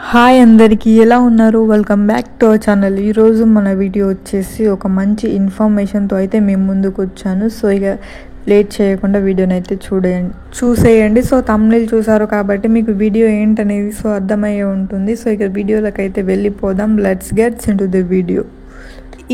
Hi అందరికీ ఎలా ఉన్నారు? Welcome back to our channel. ఈరోజు మన వీడియో వచ్చేసి ఒక మంచి ఇన్ఫర్మేషన్తో అయితే మేము ముందుకు వచ్చాను. సో ఇక లేట్ చేయకుండా వీడియోని అయితే చూసేయండి. సో థంబ్నెయిల్ చూసారు కాబట్టి మీకు వీడియో ఏంటనేది సో అర్థమయ్యే ఉంటుంది. సో ఇక వీడియోలోకి అయితే వెళ్ళిపోదాం. Let's gets into the video.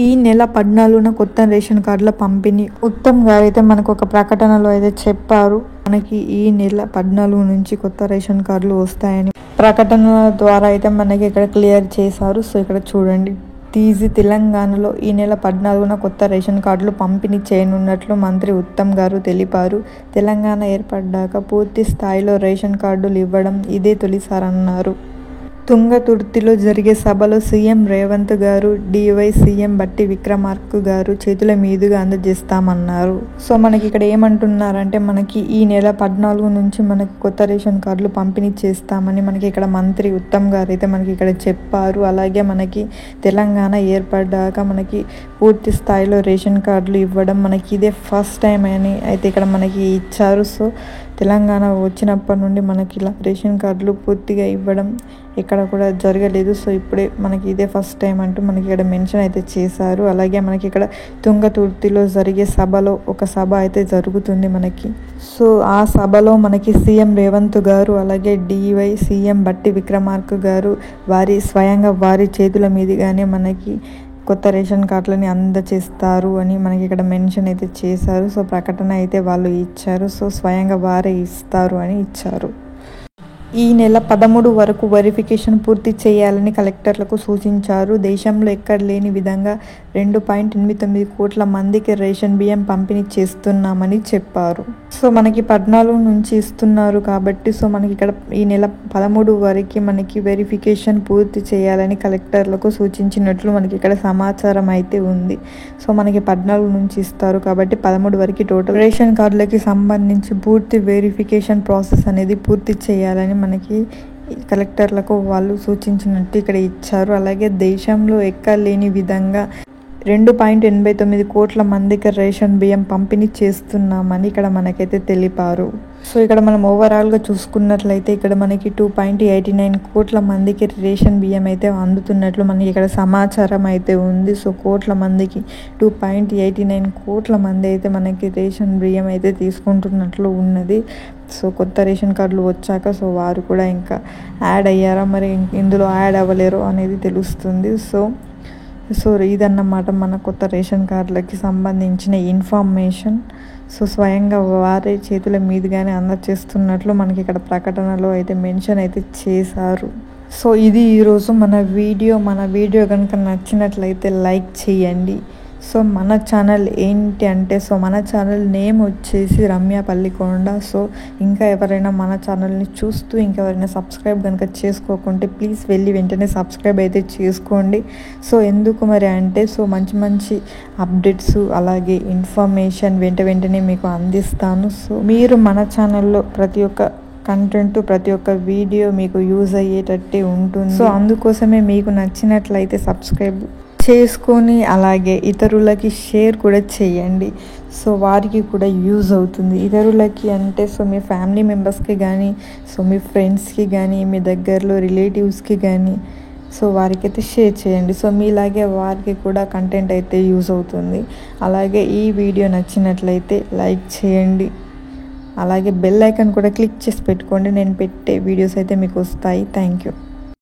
ఈ నెల 14న కొత్త రేషన్ కార్డుల పంపిణీ ఉత్తమ్ గారు అయితే మనకు ఒక ప్రకటనలో అయితే చెప్పారు. మనకి ఈ నెల 14 నుంచి కొత్త రేషన్ కార్డులు వస్తాయని ప్రకటనల ద్వారా అయితే మనకి ఇక్కడ క్లియర్ చేశారు. సో ఇక్కడ చూడండి, తెలంగాణలో ఈ నెల 14న కొత్త రేషన్ కార్డులు పంపిణీ చేయనున్నట్లు మంత్రి ఉత్తమ్ గారు తెలిపారు. తెలంగాణ ఏర్పడ్డాక పూర్తి స్థాయిలో రేషన్ కార్డులు ఇవ్వడం ఇదే తొలిసారన్నారు. తుంగతుర్తిలో జరిగే సభలో సీఎం రేవంత్ గారు డివై సీఎం బట్టి విక్రమార్క గారు చేతుల మీదుగా అందజేస్తామన్నారు. సో మనకి ఇక్కడ ఏమంటున్నారంటే మనకి ఈ నెల 14 నుంచి మనకి కొత్త రేషన్ కార్డులు పంపిణీ చేస్తామని మనకి ఇక్కడ మంత్రి ఉత్తమ్ గారు అయితే మనకి ఇక్కడ చెప్పారు. అలాగే మనకి తెలంగాణ ఏర్పడ్డాక మనకి పూర్తి స్థాయిలో రేషన్ కార్డులు ఇవ్వడం మనకి ఇదే ఫస్ట్ టైం అని అయితే ఇక్కడ మనకి ఇచ్చారు. సో తెలంగాణ వచ్చినప్పటి నుండి మనకి ఇలా రేషన్ కార్డులు పూర్తిగా ఇవ్వడం ఎక్కడ కూడా జరగలేదు. సో ఇప్పుడే మనకి ఇదే ఫస్ట్ టైం అంటూ మనకి ఇక్కడ మెన్షన్ అయితే చేశారు. అలాగే మనకి ఇక్కడ తుంగతుర్తిలో జరిగే సభలో ఒక సభ అయితే జరుగుతుంది మనకి. సో ఆ సభలో మనకి సీఎం రేవంత్ గారు అలాగే డివై సీఎం బట్టి విక్రమార్క గారు స్వయంగా వారి చేతుల మీదుగానే మనకి కొత్త రేషన్ కార్డులని అందజేస్తారు అని మనకి ఇక్కడ మెన్షన్ అయితే చేశారు. సో ప్రకటన అయితే వాళ్ళు ఇచ్చారు. సో స్వయంగా వారే ఇస్తారు అని ఇచ్చారు. ఈ నెల 13 వరకు వెరిఫికేషన్ పూర్తి చేయాలని కలెక్టర్లకు సూచించారు. దేశంలో ఎక్కడ లేని విధంగా 2.89 కోట్ల మందికి రేషన్ బియ్యం పంపిణీ చేస్తున్నామని చెప్పారు. సో మనకి 14 నుంచి ఇస్తున్నారు కాబట్టి సో మనకి ఇక్కడ ఈ నెల 13 వరకు మనకి వెరిఫికేషన్ పూర్తి చేయాలని కలెక్టర్లకు సూచించినట్లు మనకి ఇక్కడ సమాచారం అయితే ఉంది. సో మనకి 14 నుంచి ఇస్తారు కాబట్టి 13 వరకు టోటల్ రేషన్ కార్డులకి సంబంధించి పూర్తి వెరిఫికేషన్ ప్రాసెస్ అనేది పూర్తి చేయాలని మనకి కలెక్టర్లకు వాళ్ళు సూచించినట్టు ఇక్కడ ఇచ్చారు. అలాగే దేశంలో ఎక్కడ లేని విధంగా 2.89 కోట్ల మందికి రేషన్ బియ్యం పంపిణీ చేస్తున్నామని ఇక్కడ మనకైతే తెలిపారు. సో ఇక్కడ మనం ఓవరాల్గా చూసుకున్నట్లయితే ఇక్కడ మనకి 2.89 కోట్ల మందికి రేషన్ బియ్యం అయితే అందుతున్నట్లు మనకి ఇక్కడ సమాచారం అయితే ఉంది. సో కోట్ల మందికి 2.89 కోట్ల మంది అయితే మనకి రేషన్ బియ్యం అయితే తీసుకుంటున్నట్లు ఉన్నది. సో కొత్త రేషన్ కార్డులు వచ్చాక సో వారు కూడా ఇంకా యాడ్ అయ్యారా మరి ఇందులో యాడ్ అవ్వలేరు అనేది తెలుస్తుంది. సో ఇదన్నమాట మన కొత్త రేషన్ కార్డులకి సంబంధించిన ఇన్ఫర్మేషన్. సో స్వయంగా వారే చేతుల మీదుగానే అందజేస్తున్నట్లు మనకి ఇక్కడ ప్రకటనలో అయితే మెన్షన్ అయితే చేశారు. సో ఇది ఈరోజు మన వీడియో కనుక నచ్చినట్లయితే లైక్ చేయండి. సో మన ఛానల్ ఏంటి అంటే సో మన ఛానల్ నేమ్ వచ్చేసి రమ్య పల్లికొండ. సో ఇంకా ఎవరైనా మన ఛానల్ని చూస్తూ ఇంకెవరైనా సబ్స్క్రైబ్ కనుక చేసుకోకుంటే ప్లీజ్ వెళ్ళి వెంటనే సబ్స్క్రైబ్ అయితే చేసుకోండి. సో ఎందుకు మరి అంటే సో మంచి అప్డేట్స్ అలాగే ఇన్ఫర్మేషన్ వెంటనే మీకు అందిస్తాను. సో మీరు మన ఛానల్లో ప్రతి ఒక్క కంటెంట్ ప్రతి ఒక్క వీడియో మీకు యూజ్ అయ్యేటట్టే ఉంటుంది. సో అందుకోసమే మీకు నచ్చినట్లయితే సబ్స్క్రైబ్ చేసుకొని అలాగే ఇతరులకి షేర్ కూడా చేయండి. సో వారికి కూడా యూజ్ అవుతుంది. ఇతరులకి అంటే సో మీ ఫ్యామిలీ మెంబర్స్కి కానీ సో మీ ఫ్రెండ్స్కి కానీ మీ దగ్గరలో రిలేటివ్స్కి కానీ సో వారికైతే షేర్ చేయండి. సో మీలాగే వారికి కూడా కంటెంట్ అయితే యూజ్ అవుతుంది. అలాగే ఈ వీడియో నచ్చినట్లయితే లైక్ చేయండి. అలాగే బెల్ ఐకాన్ కూడా క్లిక్ చేసి పెట్టుకోండి. నేను పెట్టే వీడియోస్ అయితే మీకు వస్తాయి. Thank you.